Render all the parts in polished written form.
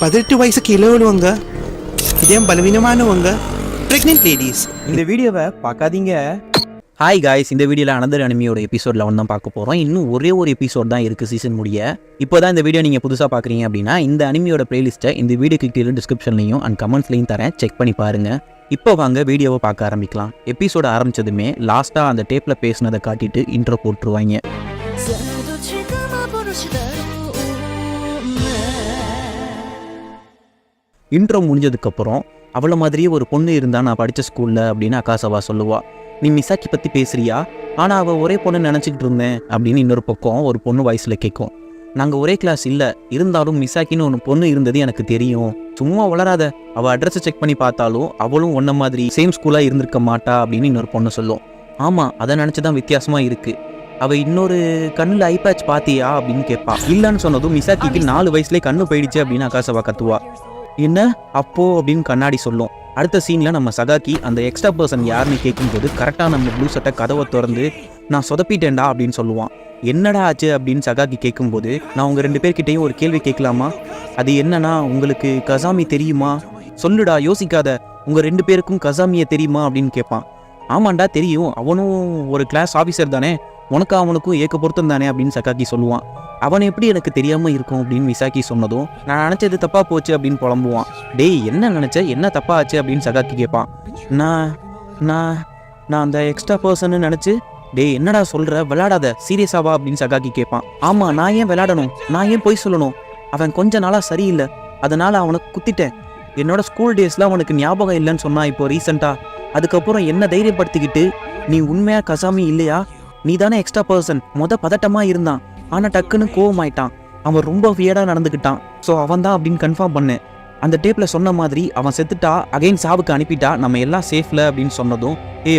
18 வயசு கீழே உள்ளவங்க, இதயம் பலவீனமானவங்க, பிரெக்னென்ட் லேடிஸ் இந்த வீடியோவை பார்க்காதீங்க. ஹாய் காய்ஸ், இந்த வீடியோவில் அனதர் அனிமியோட எபிசோடில் வந்து தான் பார்க்க போகிறோம். இன்னும் ஒரே ஒரு எபிசோட் தான் இருக்குது சீசன் முடிய. இப்போ தான் இந்த வீடியோ நீங்கள் புதுசாக பார்க்குறீங்க அப்படின்னா இந்த அனிமியோட பிளேலிஸ்ட்டை இந்த வீடியோக்கு கீழே டிஸ்கிரிப்ஷன்லையும் அண்ட் கமெண்ட்ஸ்லையும் தரேன், செக் பண்ணி பாருங்கள். இப்போ வாங்க வீடியோவை பார்க்க ஆரம்பிக்கலாம். எபிசோட ஆரம்பித்ததுமே லாஸ்ட்டாக அந்த டேப்பில் பேசினதை காட்டிட்டு இன்ட்ரோ போட்டுருவாங்க. இன்ட்ரோ முடிஞ்சதுக்கப்புறம் அவளை மாதிரியே ஒரு பொண்ணு இருந்தா நான் படித்த ஸ்கூலில் அப்படின்னு அகாசவா சொல்லுவா. நீ மிசாக்கி பற்றி பேசுறியா? ஆனால் அவள் ஒரே பொண்ணு நினச்சிக்கிட்டு இருந்தேன் அப்படின்னு இன்னொரு பக்கம் ஒரு பொண்ணு வயசில் கேட்கும். நாங்கள் ஒரே கிளாஸ் இல்லை, இருந்தாலும் மிசாக்கின்னு ஒன்று பொண்ணு இருந்தது எனக்கு தெரியும். சும்மா வளராத, அவள் அட்ரஸை செக் பண்ணி பார்த்தாலும் அவளும் ஒன்றை மாதிரி சேம் ஸ்கூலாக இருந்திருக்க மாட்டா அப்படின்னு இன்னொரு பொண்ணு சொல்லும். ஆமாம், அதை நினச்சி தான் வித்தியாசமாக இருக்குது. அவள் இன்னொரு கண்ணில் ஐபேட்ச் பார்த்தியா அப்படின்னு கேட்பா. இல்லைன்னு சொன்னதும் மிசாக்கிக்கு 4 வயசுலேயே கண்ணு போயிடுச்சு அப்படின்னு அகாசவா கத்துவா. என்ன அப்போ அப்படின்னு கண்ணாடி சொல்லும். அடுத்த சீனில் நம்ம சகாக்கி அந்த எக்ஸ்ட்ரா பர்சன் யாருன்னு கேட்கும்போது கரெக்டாக நம்ம ப்ளூ சட்டை கதவை திறந்து நான் சொதப்பிட்டேன்டா அப்படின்னு சொல்லுவான். என்னடா ஆச்சு அப்படின்னு சகாக்கி கேட்கும்போது, நான் உங்கள் 2 பேர்கிட்டையும் ஒரு கேள்வி கேட்கலாமா? அது என்னன்னா, உங்களுக்கு கசாமி தெரியுமா? சொல்லுடா, யோசிக்காத, உங்கள் 2 பேருக்கும் கசாமியை தெரியுமா அப்படின்னு கேட்பான். ஆமாண்டா தெரியும், அவனும் ஒரு கிளாஸ் ஆஃபீஸர் தானே, உனக்கு அவனுக்கும் ஏக்க பொருத்தம் தானே அப்படின்னு சகாக்கி சொல்லுவான். அவன் எப்படி எனக்கு தெரியாமல் இருக்கும் அப்படின்னு மிசாக்கி சொன்னதும், நான் நினச்சது தப்பாக போச்சு அப்படின்னு புலம்புவான். டேய், என்ன நினச்ச, என்ன தப்பா ஆச்சு அப்படின்னு சகாக்கி கேட்பான். நான் நான் நான் அந்த எக்ஸ்ட்ரா பர்சன்னு நினச்சி. டேய் என்னடா சொல்கிற, விளையாடாத, சீரியஸாவா அப்படின்னு சகாக்கி கேட்பான். ஆமாம், நான் ஏன் விளையாடணும், நான் ஏன் போய் சொல்லணும், அவன் கொஞ்ச நாளாக சரியில்லை, அதனால் அவனுக்கு குத்திட்டேன். என்னோட ஸ்கூல் டேஸில் அவனுக்கு ஞாபகம் இல்லைன்னு சொன்னான் இப்போ ரீசெண்டாக. அதுக்கப்புறம் என்ன தைரியப்படுத்திக்கிட்டு, நீ உண்மையாக கசாமி இல்லையா, நீ தானே எக்ஸ்ட்ரா பர்சன், பதட்டமாக இருந்தான், ஆனால் டக்குன்னு கோவமாயிட்டான், அவன் ரொம்ப வியர்டாக நடந்துக்கிட்டான், ஸோ அவன் தான் அப்படின்னு கன்ஃபார்ம் பண்ணேன். அந்த டேப்பில் சொன்ன மாதிரி அவன் செத்துட்டா, அகைன் சாவுக்கு அனுப்பிட்டா, நம்ம எல்லாம் சேஃபில் அப்படின்னு சொன்னதும்,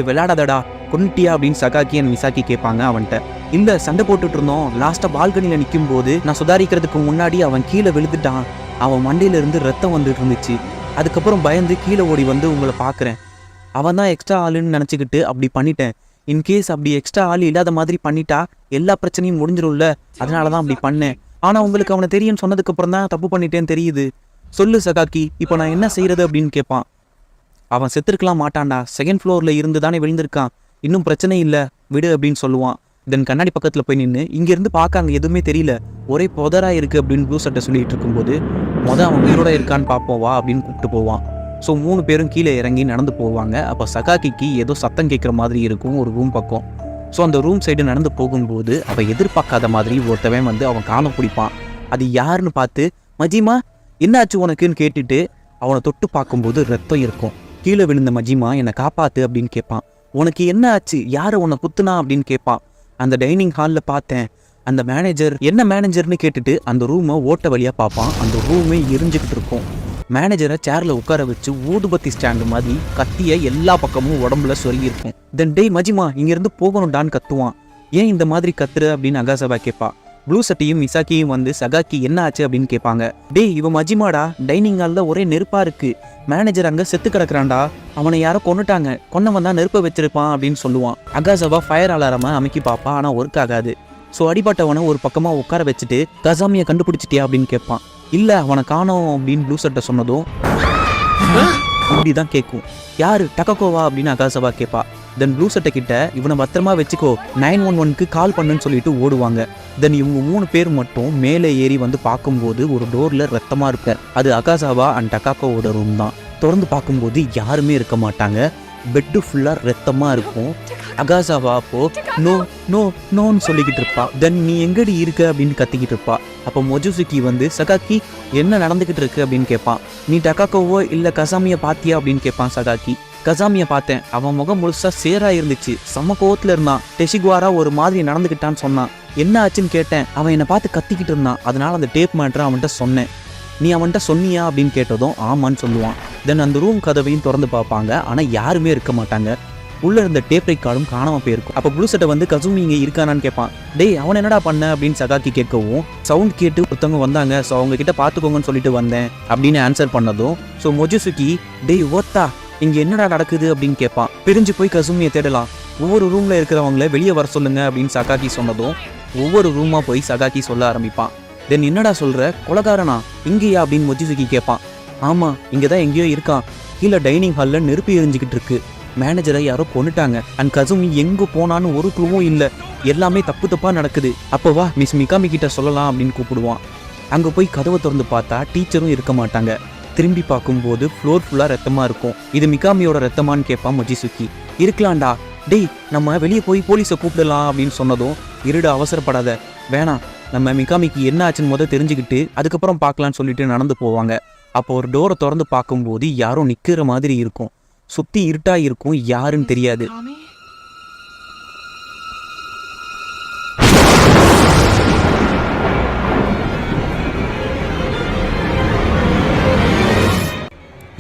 விளையாடாதடா, கொன்னுட்டியா அப்படின்னு சகாக்கி அண்ட் மிசாக்கி கேட்பாங்க அவன்கிட்ட. இல்லை, சண்டை போட்டுட்டு இருந்தோம், லாஸ்ட்டாக பால்கனியில் நிற்கும் போது நான் சுதாரிக்கிறதுக்கு முன்னாடி அவன் கீழே விழுந்துட்டான், அவன் மண்டையிலேருந்து ரத்தம் வந்துட்டு இருந்துச்சு, அதுக்கப்புறம் பயந்து கீழே ஓடி வந்து உங்களை பார்க்குறேன், அவன் தான் எக்ஸ்ட்ரா ஆளுன்னு நினச்சிக்கிட்டு அப்படி பண்ணிட்டேன். இன்கேஸ் அப்படி எக்ஸ்ட்ரா ஆள் இல்லாத மாதிரி பண்ணிட்டா எல்லா பிரச்சனையும் முடிஞ்சிடும்ல, அதனால தான் அப்படி பண்ணேன். ஆனால் உங்களுக்கு அவனை தெரியும்னு சொன்னதுக்கப்புறம் தான் தப்பு பண்ணிட்டேன்னு தெரியுது. சொல்லு சகாக்கி, இப்போ நான் என்ன செய்யறது அப்படின்னு கேட்பான். அவன் செத்துருக்கலாம் மாட்டான்டா, 2nd ஃப்ளோரில் இருந்து தானே விழுந்திருக்கான், இன்னும் பிரச்சனை இல்லை, விடு அப்படின்னு சொல்லுவான். தென் கண்ணாடி பக்கத்தில் போய் நின்று இங்கேருந்து பார்க்க அங்கே எதுவுமே தெரியல, ஒரே புதராக இருக்குது அப்படின்னு ப்ளூ சட்டை சொல்லிட்டு இருக்கும்போது, அவன் உயிரோட இருக்கான்னு பார்ப்போம் வா அப்படின்னு கூப்பிட்டு போவான். ஸோ 3 பேரும் கீழே இறங்கி நடந்து போவாங்க. அப்போ சகாக்கிக்கு ஏதோ சத்தம் கேட்குற மாதிரி இருக்கும் ஒரு ரூம் பக்கம். ஸோ அந்த ரூம் சைடு நடந்து போகும்போது அவன் எதிர்பார்க்காத மாதிரி ஒருத்தவன் வந்து அவன் காண பிடிப்பான். அது யாருன்னு பார்த்து, மஜிமா என்னாச்சு உனக்குன்னு கேட்டுட்டு அவனை தொட்டு பார்க்கும்போது ரத்தம் இருக்கும். கீழே விழுந்த மஜிமா என்னை காப்பாத்து அப்படின்னு கேட்பான். உனக்கு என்ன ஆச்சு, யாரை உன்னை குத்துனா அப்படின்னு கேட்பான். அந்த டைனிங் ஹாலில் பார்த்தேன், அந்த மேனேஜர். என்ன மேனேஜர்னு கேட்டுட்டு அந்த ரூமை ஓட்ட வழியாக பார்ப்பான். அந்த ரூமே எரிஞ்சுக்கிட்டு இருக்கும். மேனேஜரை சேரில் உட்கார வச்சு ஊதுபத்தி ஸ்டாண்டு மாதிரி கத்திய எல்லா பக்கமும் உடம்புல சொருகியிருக்கும். தென் டேய் மஜிமா, இங்கேருந்து போகணும்டான்னு கத்துவான். ஏன் இந்த மாதிரி கத்துற அப்படின்னு அகாசவா கேட்பா. ப்ளூ சட்டியும் மிசாக்கியும் வந்து சகாக்கி என்ன ஆச்சு அப்படின்னு கேட்பாங்க. டேய், இவன் மஜிமாடா, டைனிங் ஹாலில் ஒரே நெருப்பாக இருக்குது, மேனேஜர் அங்கே செத்து கிடக்குறான்டா, அவனை யாரோ கொண்டுட்டாங்க, கொன்னவன் தான் நெருப்பை வச்சிருப்பான் அப்படின்னு சொல்லுவான். அகாசவா ஃபயர் அலாரமாக அமைக்கி பார்ப்பா, ஆனால் ஒர்க் ஆகாது. ஸோ அடிப்பட்டவனை ஒரு பக்கமாக உட்கார வச்சுட்டு, கசாமியை கண்டுபிடிச்சிட்டியா அப்படின்னு கேட்பான். இல்லை, அவனை காணோம் அப்படின்னு ப்ளூ சட்டை சொன்னதும் இப்படி தான் கேட்கும். யாரு, டக்கோவா அப்படின்னு அகாசவா கேட்பா. தென் ப்ளூ சட்டை கிட்ட, இவனை பத்திரமா வச்சுக்கோ, 911க்கு கால் பண்ணுன்னு சொல்லிட்டு ஓடுவாங்க. தென் இவங்க 3 பேர் மட்டும் மேலே ஏறி வந்து பார்க்கும்போது ஒரு டோரில் ரத்தமாக இருக்க, அது அகாசாவா அண்ட் டக்காக்கோவோட ரூம் தான். திறந்து பார்க்கும்போது யாருமே இருக்க மாட்டாங்க, பெட்டு ஃபுல்லாக ரத்தமாக இருக்கும். அகாசாவா அப்போ நோ நோ நோன்னு சொல்லிக்கிட்டு இருப்பா. தென் நீ எங்கடி இருக்க அப்படின்னு கத்திக்கிட்டு இருப்பா. அப்போ மொஜுசுக்கி வந்து, சகாக்கி என்ன நடந்துக்கிட்டு இருக்கு அப்படின்னு கேட்பான். நீ டக்காக்கோவோ இல்லை கசாமியை பார்த்தியா அப்படின்னு கேட்பான் சகாக்கி. கசாமியை பார்த்தேன், அவன் முகம் முழுசாக சேராக இருந்துச்சு, செம்ம கோவத்தில் இருந்தான், டெஷிகுவாரா ஒரு மாதிரி நடந்துக்கிட்டான்னு சொன்னான். என்ன ஆச்சுன்னு கேட்டேன், அவன் என்னை பார்த்து கத்திக்கிட்டு இருந்தான், அதனால அந்த டேப் மேட்டரை அவன்கிட்ட சொன்னேன். நீ அவன்கிட்ட சொன்னியா அப்படின்னு கேட்டதும் ஆமான்னு சொல்லுவான். தென் அந்த ரூம் கதவையும் திறந்து பார்ப்பாங்க, ஆனால் யாருமே இருக்க மாட்டாங்க. உள்ளே இருந்த டேப் ரெக்கார்டும் காணாமல் போயிருக்கும். அப்போ ப்ளூ சட்டை வந்து கசுமி இங்கே இருக்கானான்னு கேட்பான். டேய், அவன் என்னடா பண்ண அப்படின்னு சகாக்கி கேட்கவும், சவுண்ட் கேட்டு ஒருத்தவங்க வந்தாங்க, ஸோ அவங்க கிட்ட பார்த்துக்கோங்கன்னு சொல்லிட்டு வந்தேன் அப்படின்னு ஆன்சர் பண்ணதும், ஸோ மொஜுசுக்கி, டேய் ஓத்தா, இங்கே என்னடா நடக்குது அப்படின்னு கேட்பான். பிரிஞ்சு போய் கசுமியை தேடலாம், ஒவ்வொரு ரூமில் இருக்கிறவங்கள வெளியே வர சொல்லுங்க அப்படின்னு சகாக்கி சொன்னதும் ஒவ்வொரு ரூமாக போய் சகாக்கி சொல்ல ஆரம்பிப்பான். தென் என்னடா சொல்ற, கொலகாரனா இங்கேயா அப்படின்னு மொஜிசுக்கி கேட்பான். ஆமா, இங்கே தான் எங்கேயோ இருக்கான். கீழே டைனிங் ஹாலில் நெருப்பு எரிஞ்சுக்கிட்டு இருக்கு. மேனேஜரை யாரோ கொண்டுட்டாங்க. அண்ட் கசுமி எங்கே போனான்னு ஒரு குழுவும் இல்லை. எல்லாமே தப்பு தப்பாக நடக்குது. அப்போ வா மிஸ் மிகாமி கிட்ட சொல்லலாம் அப்படின்னு கூப்பிடுவான். அங்கே போய் கதவை திறந்து பார்த்தா டீச்சரும் இருக்க மாட்டாங்க. திரும்பி பார்க்கும்போது ஃப்ளோர் ஃபுல்லாக ரத்தமாக இருக்கும். இது மிகாமியோட ரத்தமானு கேட்பான் மொஜிசுக்கி. இருக்கலாம்டா, டேய் நம்ம வெளியே போய் போலீஸை கூப்பிடலாம் அப்படின்னு சொன்னதும், இருட அவசரப்படாத, வேணாம், நம்ம மிகாமிக்கு என்ன ஆச்சுன்னு தெரிஞ்சுக்கிட்டு அதுக்கப்புறம் பார்க்கலான்னு சொல்லிட்டு நடந்து போவாங்க. அப்போ ஒரு டோரை திறந்து பார்க்கும்போது யாரோ நிற்கிற மாதிரி இருக்கும். சுற்றி இருட்டா இருக்கும், யாருன்னு தெரியாது.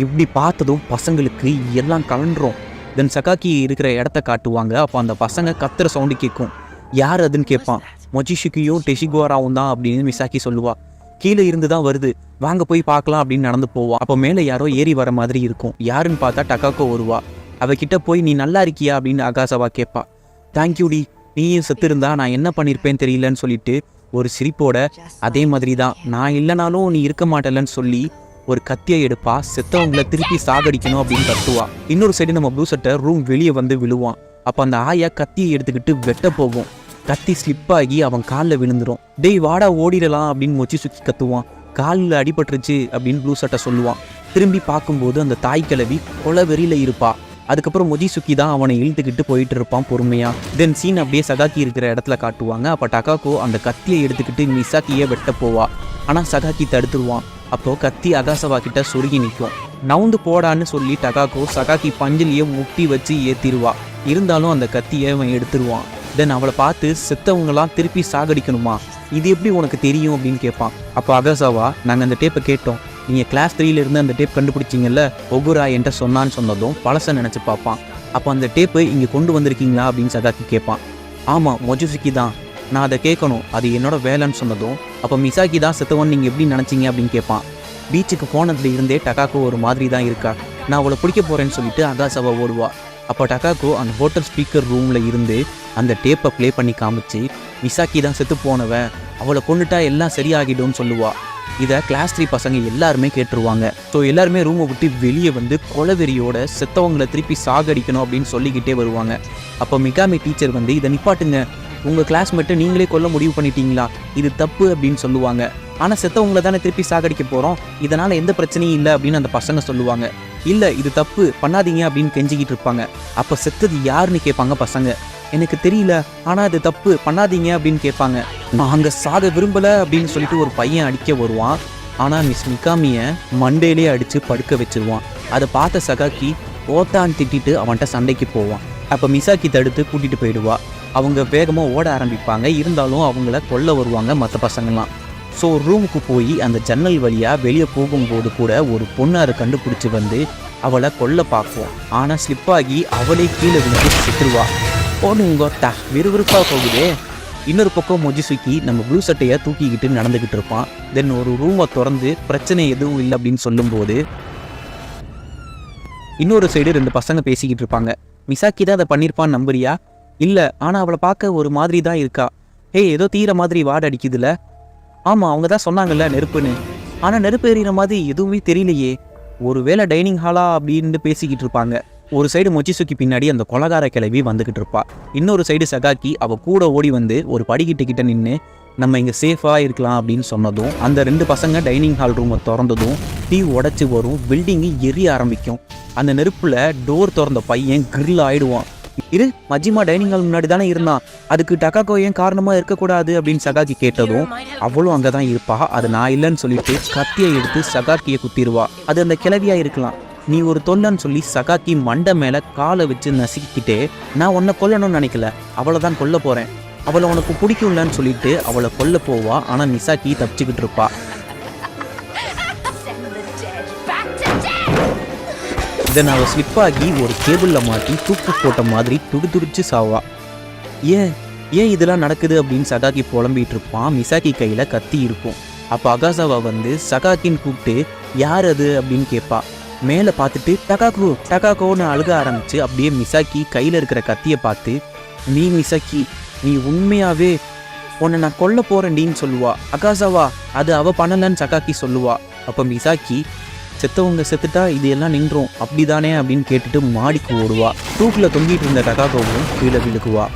இப்படி பார்த்ததும் பசங்களுக்கு எல்லாம் கலண்டுரும். தென் சகாக்கி இருக்கிற இடத்த காட்டுவாங்க. அப்போ அந்த பசங்க கத்துற சவுண்டு கேட்கும். யார் அதுன்னு கேட்பான். மொஜிசுக்கியும் டெஷிகுவாராவும் தான் அப்படின்னு மிசாக்கி சொல்லுவா. கீழே இருந்து தான் வருது, வாங்க போய் பார்க்கலாம் அப்படின்னு நடந்து போவா. அப்போ மேலே யாரோ ஏறி வர மாதிரி இருக்கும். யாருன்னு பார்த்தா டகாக்கோ வருவா. அவகிட்ட போய் நீ நல்லா இருக்கியா அப்படின்னு அகாசாவா கேட்பா. தேங்க்யூடி, நீயும் செத்து இருந்தா நான் என்ன பண்ணியிருப்பேன்னு தெரியலன்னு சொல்லிட்டு ஒரு சிரிப்போட, அதே மாதிரி தான் நான் இல்லைனாலும் நீ இருக்க மாட்டேலன்னு சொல்லி ஒரு கத்தியை எடுப்பா. செத்தவங்களை திருப்பி சாகடிக்கணும் அப்படின்னு கத்துவா. இன்னொரு சைடு நம்ம ப்ளூ சட்டை ரூம் வெளியே வந்து விழுவான். அப்போ அந்த ஆயா கத்தியை எடுத்துக்கிட்டு வெட்ட போகும். கத்தி ஸ்லிப்பாகி அவன் காலில் விழுந்துடும். டேய் வாடா ஓடிடலாம் அப்படின்னு மொஜிசுக்கி கத்துவான். காலில் அடிபட்டுருச்சு அப்படின்னு ப்ளூ சட்டை சொல்லுவான். திரும்பி பார்க்கும்போது அந்த தாய் கிழவி கொலை வெறியில் இருப்பா. அதுக்கப்புறம் மொஜிசுக்கி தான் அவனை இழுத்துக்கிட்டு போயிட்டு இருப்பான் பொறுமையா. தென் சீன் அப்படியே சகாக்கி இருக்கிற இடத்துல காட்டுவாங்க. அப்போ டகாக்கோ அந்த கத்தியை எடுத்துக்கிட்டு மிசாக்கியை வெட்ட போவா. ஆனால் சகாக்கி தடுத்துருவான். அப்போ கத்தி அகாசவா கிட்ட சொருகி நிற்கும். நவுந்து போடான்னு சொல்லி டகாக்கோ சகாக்கி பஞ்சிலேயே முட்டி வச்சு ஏற்றிடுவா. இருந்தாலும் அந்த கத்தியை அவன் எடுத்துருவான். தென் அவளை பார்த்து செத்தவங்களாம் திருப்பி சாகடிக்கணுமா, இது எப்படி உனக்கு தெரியும் அப்படின்னு கேட்பான். அப்போ அகாசாவா, நாங்கள் அந்த டேப்பை கேட்டோம், நீங்கள் கிளாஸ் 3 இருந்து அந்த டேப் கண்டுபிடிச்சிங்கல்ல, ஒகுரா என்கிட்ட சொன்னான்னு சொன்னதும் பழசை நினச்சி பார்ப்பான். அப்போ அந்த டேப்பை இங்கே கொண்டு வந்திருக்கீங்களா அப்படின்னு சகாக்கி கேட்பான். ஆமாம், மொஜிசுக்கி தான், நான் அதை கேட்கணும், அது என்னோட வேலைன்னு சொன்னதும், அப்போ மிசாக்கி தான் செத்தவன் நீங்கள் எப்படி நினச்சிங்க அப்படின்னு கேட்பான். பீச்சுக்கு போனதுல இருந்தே டகாக்கோ ஒரு மாதிரி தான் இருக்கா, நான் அவளை பிடிக்க போகிறேன்னு சொல்லிட்டு அகாசாவா ஓடுவா. அப்போ டகாக்கோ அந்த ஹோட்டல் ஸ்பீக்கர் ரூமில் இருந்து அந்த டேப்பை ப்ளே பண்ணி காமிச்சு, மிசாக்கி தான் செத்து போனவன், அவளை கொண்டுட்டா எல்லாம் சரியாகிடும்னு சொல்லுவா. இதை கிளாஸ் 3 பசங்க எல்லாருமே கேட்டுருவாங்க. ஸோ எல்லாருமே ரூமை விட்டு வெளியே வந்து கொலவெறியோட செத்தவங்களை திருப்பி சாகடிக்கணும் அப்படின்னு சொல்லிக்கிட்டே வருவாங்க. அப்போ மிகாமி டீச்சர் வந்து, இதை நிப்பாட்டுங்க, உங்கள் கிளாஸ்மேட்டை நீங்களே கொல்ல முடிவு பண்ணிட்டீங்களா, இது தப்பு அப்படின்னு சொல்லுவாங்க. ஆனால் செத்தவங்களை தானே திருப்பி சாகடிக்க போகிறோம், இதனால் எந்த பிரச்சனையும் இல்லை அப்படின்னு அந்த பசங்க சொல்லுவாங்க. இல்லை, இது தப்பு, பண்ணாதீங்க அப்படின்னு கெஞ்சிக்கிட்டு இருப்பாங்க. அப்போ செத்தது யாருன்னு கேட்பாங்க பசங்க. எனக்கு தெரியல, ஆனால் அது தப்பு, பண்ணாதீங்க அப்படின்னு கேட்பாங்க. நான் அங்கே சாக விரும்பலை அப்படின்னு சொல்லிட்டு ஒரு பையன் அடிக்க வருவான். ஆனால் மிஸ் மிகாமியை மண்டேலே அடித்து படுக்க வச்சிருவான். அதை பார்த்த சகாக்கி ஓட்டான்னு திட்டிட்டு அவன்கிட்ட சண்டைக்கு போவான். அப்போ மிசாக்கி தடுத்து கூட்டிகிட்டு போயிடுவா. அவங்க வேகமாக ஓட ஆரம்பிப்பாங்க. இருந்தாலும் அவங்கள கொல்ல வருவாங்க மற்ற பசங்கள்லாம். ஸோ ரூமுக்கு போய் அந்த ஜன்னல் வழியாக வெளியே போகும்போது கூட ஒரு பொண்ணு அதை கண்டுபிடிச்சி வந்து அவளை கொல்ல பார்ப்போம். ஆனால் ஸ்லிப்பாகி அவளே கீழே விழுந்து செத்துருவா. ஓடுங்கோட்டா, விறுவிறுப்பாக போகுதே. இன்னொரு பக்கம் மொஜிசுக்கி நம்ம ப்ளூ சட்டையை தூக்கிக்கிட்டு நடந்துக்கிட்டு இருப்பான். தென் ஒரு ரூமை திறந்து பிரச்சனை எதுவும் இல்லை அப்படின்னு சொல்லும்போது இன்னொரு சைடு 2 பசங்க பேசிக்கிட்டு இருப்பாங்க. மிசாக்கி தான் அதை பண்ணியிருப்பான்னு நம்புறியா? இல்லை, ஆனால் அவளை பார்க்க ஒரு மாதிரி தான் இருக்கா. ஏதோ தீர மாதிரி வாட அடிக்குதுல. ஆமாம், அவங்க தான் சொன்னாங்கல்ல நெருப்புன்னு. ஆனால் நெருப்பு எறிகிற மாதிரி எதுவுமே தெரியலையே. ஒருவேளை டைனிங் ஹாலா அப்படின்னு பேசிக்கிட்டு இருப்பாங்க. ஒரு சைடு மொச்சிசுக்கி பின்னாடி அந்த கொலகார கிளவி வந்துக்கிட்டு இருப்பா. இன்னொரு சைடு சகாக்கி அவள் கூட ஓடி வந்து ஒரு படிக்கிட்ட நின்று நம்ம இங்கே சேஃபாக இருக்கலாம் அப்படின்னு சொன்னதும் அந்த 2 பசங்க டைனிங் ஹால் ரூமை திறந்ததும் தீ உடச்சி வரும். பில்டிங்கு எரிய ஆரம்பிக்கும். அந்த நெருப்பில் டோர் திறந்த பையன் கிரில் ஆயிடுவான். இது மஜிமா டைனிங் ஹால் முன்னாடி தானே இருந்தான், அதுக்கு டகாக்கோ ஏன் காரணமாக இருக்கக்கூடாது அப்படின்னு சகாக்கி கேட்டதும் அவளும் அங்கே தான் இருப்பா. அது நான் இல்லைன்னு சொல்லிட்டு கத்தியை எடுத்து சகாக்கியை குத்திடுவா. அது அந்த கிளவியாக இருக்கலாம். நீ ஒரு தொல்லன்னு சொல்லி சகாக்கி மண்டை மேலே காலை வச்சு நசுக்கிக்கிட்டே, நான் உன்னை கொல்லணும்னு நினைக்கல, அவளை தான் கொல்ல போகிறேன், அவளை உனக்கு பிடிக்கும்லன்னு சொல்லிட்டு அவளை கொல்ல போவா. ஆனால் மிசாக்கி தப்பிச்சுக்கிட்டு இருப்பா. இதை அவள் ஸ்லிப்பாகி ஒரு கேபிளில் மாட்டி தூக்கு போட்ட மாதிரி துடிச்சு சாவா. ஏன் இதெல்லாம் நடக்குது அப்படின்னு சகாக்கி புலம்பிகிட்டு இருப்பான். மிசாக்கி கையில் கத்தி இருக்கும். அப்போ அகாசாவா வந்து சகாக்கின்னு கூப்பிட்டு யார் அது அப்படின்னு கேட்பா. மேலே பார்த்துட்டு டகாக்கோன்னு அழுக ஆரம்பிச்சு அப்படியே மிசாக்கி கையில் இருக்கிற கத்தியை பார்த்து, நீ மிசாக்கி, நீ உண்மையாகவே உன்னை நான் கொல்ல போறேன்டின்னு சொல்லுவா. அகாசாவா அது அவ பண்ணலன்னு சகாக்கி சொல்லுவா. அப்போ மிசாக்கி செத்தவங்க செத்துட்டா இது எல்லாம் நின்றும் அப்படிதானே அப்படின்னு கேட்டுட்டு மாடிக்கு ஓடுவா. தூக்கில் தொங்கிட்டு இருந்த டகாகோவும் கீழே விழுகுவா.